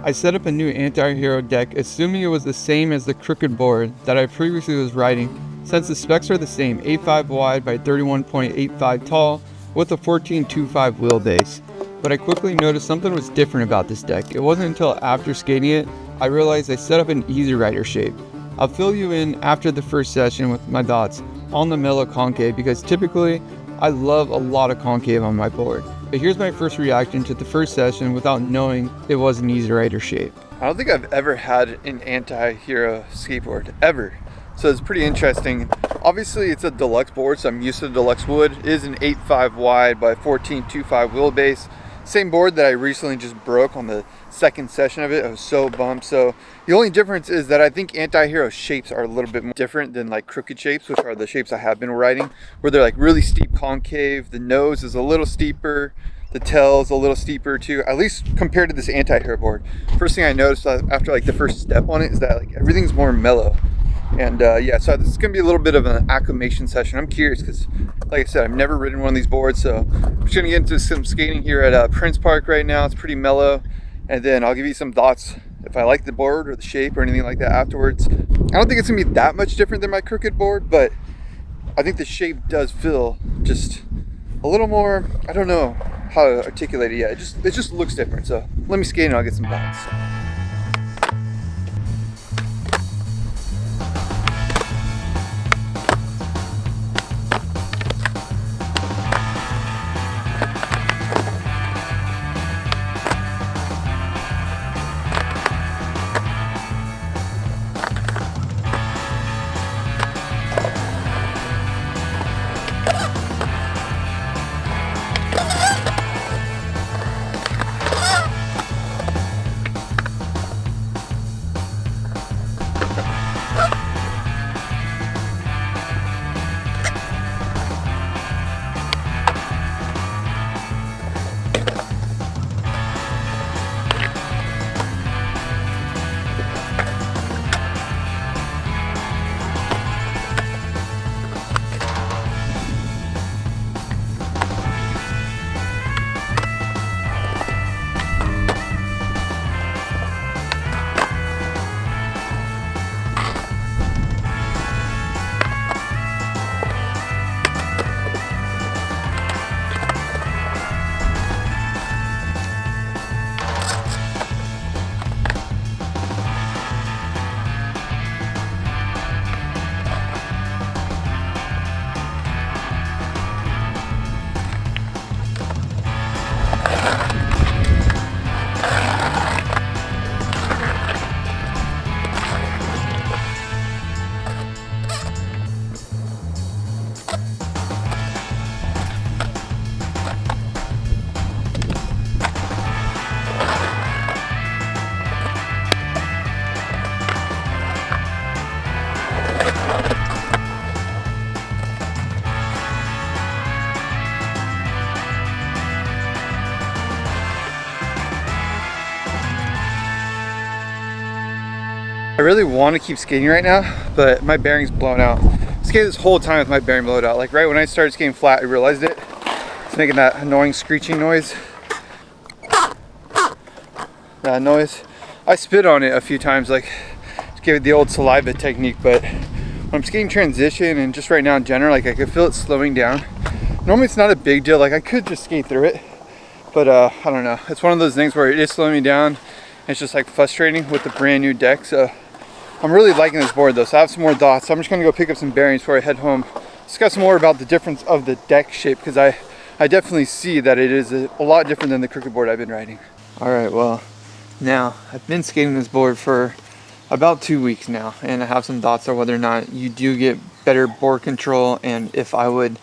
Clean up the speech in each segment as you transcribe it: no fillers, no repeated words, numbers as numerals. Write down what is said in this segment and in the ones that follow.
I set up a new anti-hero deck assuming it was the same as the crooked board that I previously was riding, since the specs are the same, 8.5 wide by 31.85 tall with a 14.25 wheelbase. But I quickly noticed something was different about this deck. It wasn't until after skating it I realized I set up an easy rider shape. I'll fill you in after the first session with my thoughts on the mellow concave, because typically I love a lot of concave on my board. But here's my first reaction to the first session without knowing it was an easy rider shape. I don't think I've ever had an anti-hero skateboard, ever. So it's pretty interesting. Obviously it's a deluxe board, so I'm used to the deluxe wood. It is an 8.5 wide by 14.25 wheelbase. Same board that I recently just broke on the second session of it. I was so bummed. So the only difference is that I think anti-hero shapes are a little bit more different than like crooked shapes, which are the shapes I have been riding, where they're like really steep concave. The nose is a little steeper. The tail is a little steeper too, at least compared to this anti-hero board. First thing I noticed after like the first step on it is that like everything's more mellow. And yeah, so this is gonna be a little bit of an acclimation session. I'm curious because, like I said, I've never ridden one of these boards, so I'm just gonna get into some skating here at Prince Park right now. It's pretty mellow, and then I'll give you some thoughts if I like the board or the shape or anything like that afterwards. I don't think it's gonna be that much different than my crooked board, but I think the shape does feel just a little more, I don't know how to articulate it yet. It just looks different. So let me skate and I'll get some thoughts. I really want to keep skating right now, but my bearing's blown out. I skated this whole time with my bearing blown out. Like right when I started skating flat, I realized it. It's making that annoying screeching noise. That noise. I spit on it a few times, like just give it the old saliva technique, but when I'm skating transition and just right now in general, like I can feel it slowing down. Normally it's not a big deal, like I could just skate through it, but I don't know. It's one of those things where it is slowing me down. It's just like frustrating with the brand new deck. So I'm really liking this board though, so I have some more thoughts. So I'm just gonna go pick up some bearings before I head home, discuss more about the difference of the deck shape, because I definitely see that it is a lot different than the crooked board I've been riding. All right, well, now I've been skating this board for about 2 weeks now, and I have some thoughts on whether or not you do get better board control and if I would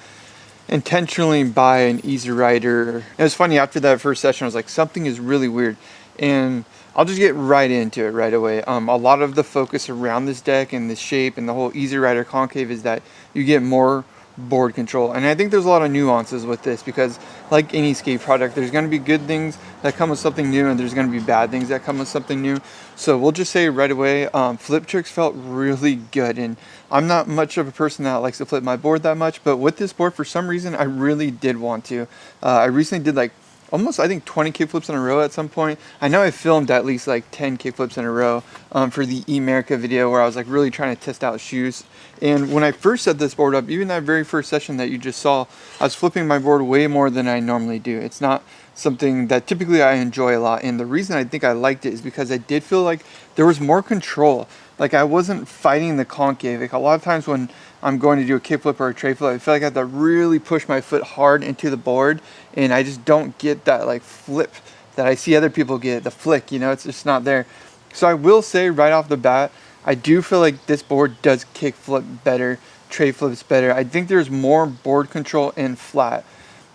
intentionally buy an easy rider. It was funny, after that first session I was like, something is really weird, and I'll just get right into it right away. A lot of the focus around this deck and the shape and the whole easy rider concave is that you get more board control, and I think there's a lot of nuances with this, because like any skate product, there's going to be good things that come with something new and there's going to be bad things that come with something new. So we'll just say right away, flip tricks felt really good, and I'm not much of a person that likes to flip my board that much, but with this board for some reason I really did want to. I recently did like almost, I think, 20 kickflips in a row at some point. I know I filmed at least like 10 kickflips in a row for the America video where I was like really trying to test out shoes. And when I first set this board up, even that very first session that you just saw, I was flipping my board way more than I normally do. It's not something that typically I enjoy a lot, and the reason I think I liked it is because I did feel like there was more control. Like I wasn't fighting the concave. Like a lot of times when I'm going to do a kickflip or a tray flip, I feel like I have to really push my foot hard into the board, and I just don't get that like flip that I see other people get, the flick, you know, it's just not there. So I will say right off the bat, I do feel like this board does kickflip better, tray flips better. I think there's more board control in flat.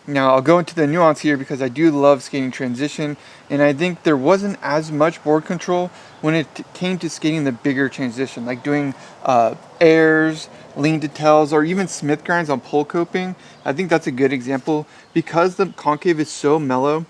Now I'll go into the nuance here because I do love skating transition, and I think there wasn't as much board control when it came to skating the bigger transition, like doing airs, lean to tails, or even Smith grinds on pole coping. I think that's a good example because the concave is so mellow.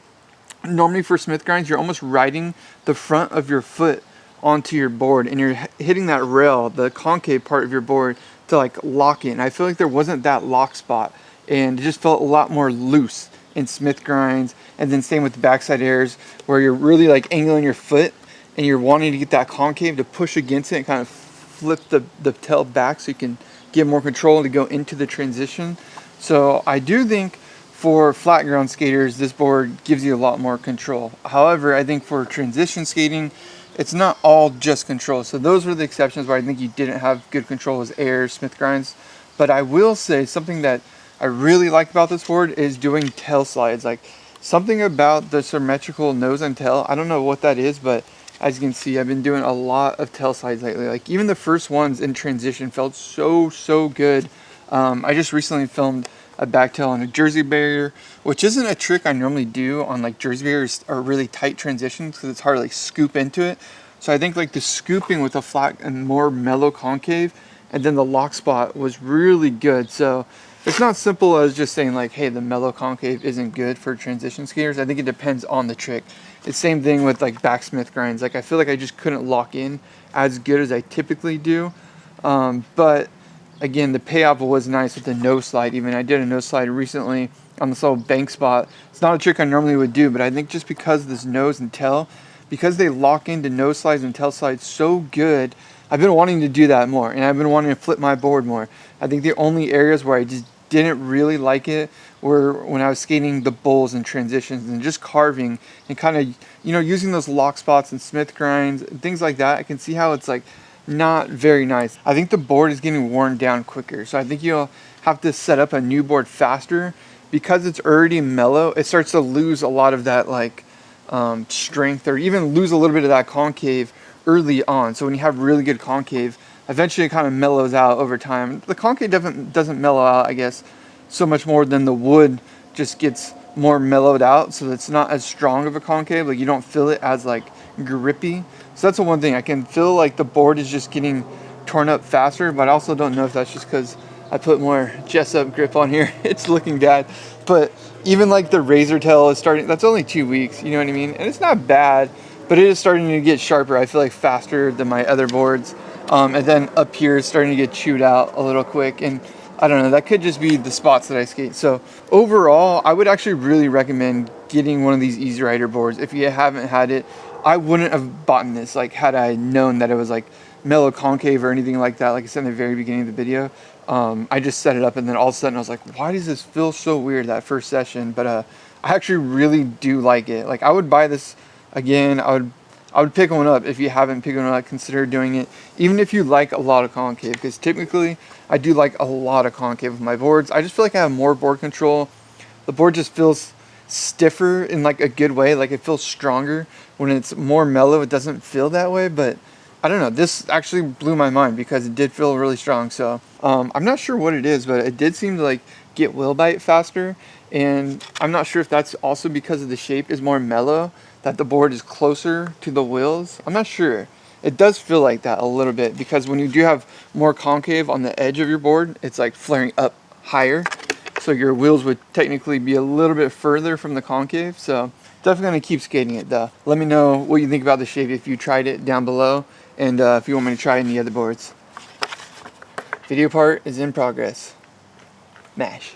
Normally for Smith grinds, you're almost riding the front of your foot onto your board, and you're hitting that rail, the concave part of your board, to like lock in. I feel like there wasn't that lock spot, and it just felt a lot more loose in Smith grinds. And then same with the backside airs, where you're really like angling your foot and you're wanting to get that concave to push against it and kind of flip the tail back so you can get more control to go into the transition. So I do think for flat ground skaters, this board gives you a lot more control. However, I think for transition skating, it's not all just control. So those were the exceptions where I think you didn't have good control, was airs, Smith grinds. But I will say something that I really like about this board is doing tail slides. Like something about the symmetrical nose and tail, I don't know what that is, but as you can see, I've been doing a lot of tail slides lately. Like even the first ones in transition felt so good. I just recently filmed a back tail on a jersey barrier, which isn't a trick I normally do on like jersey barriers or really tight transitions because it's hard to like scoop into it. So I think like the scooping with a flat and more mellow concave and then the lock spot was really good. So it's not simple as just saying like, hey, the mellow concave isn't good for transition skaters. I think it depends on the trick. It's the same thing with like back Smith grinds. Like I feel like I just couldn't lock in as good as I typically do. But again, the payoff was nice with the nose slide. Even I did a nose slide recently on this little bank spot. It's not a trick I normally would do, but I think just because of this nose and tail, because they lock into nose slides and tail slides so good, I've been wanting to do that more, and I've been wanting to flip my board more. I think the only areas where I just didn't really like it were when I was skating the bowls and transitions and just carving and kind of, you know, using those lock spots and Smith grinds and things like that. I can see how it's like not very nice. I think the board is getting worn down quicker, so I think you'll have to set up a new board faster because it's already mellow. It starts to lose a lot of that like strength, or even lose a little bit of that concave early on. So when you have really good concave, eventually it kind of mellows out over time. The concave doesn't mellow out, I guess, so much more than the wood just gets more mellowed out, so it's not as strong of a concave. Like you don't feel it as like grippy. So that's the one thing. I can feel like the board is just getting torn up faster, but I also don't know if that's just because I put more Jessup grip on here. It's looking bad. But even like the razor tail is starting, that's only 2 weeks, you know what I mean? And it's not bad, but it is starting to get sharper. I feel like faster than my other boards. And then up here it's starting to get chewed out a little quick. And I don't know, that could just be the spots that I skate. So overall, I would actually really recommend getting one of these Easy Rider boards. If you haven't had it, I wouldn't have bought this like had I known that it was like mellow concave or anything like that. Like I said in the very beginning of the video, I just set it up and then all of a sudden I was like, why does this feel so weird that first session? But I actually really do like it. Like I would buy this again. I would pick one up. If you haven't picked one up, consider doing it, even if you like a lot of concave, because typically I do like a lot of concave with my boards. I just feel like I have more board control. The board just feels stiffer in like a good way. Like it feels stronger. When it's more mellow, it doesn't feel that way. But I don't know, this actually blew my mind because it did feel really strong. So I'm not sure what it is, but it did seem to like get wheel bite faster. And I'm not sure if that's also because of the shape is more mellow, that the board is closer to the wheels. I'm not sure. It does feel like that a little bit because when you do have more concave on the edge of your board, it's like flaring up higher. So your wheels would technically be a little bit further from the concave. So definitely gonna keep skating it though. Let me know what you think about the shape if you tried it down below, and if you want me to try any other boards. Video part is in progress. Mash.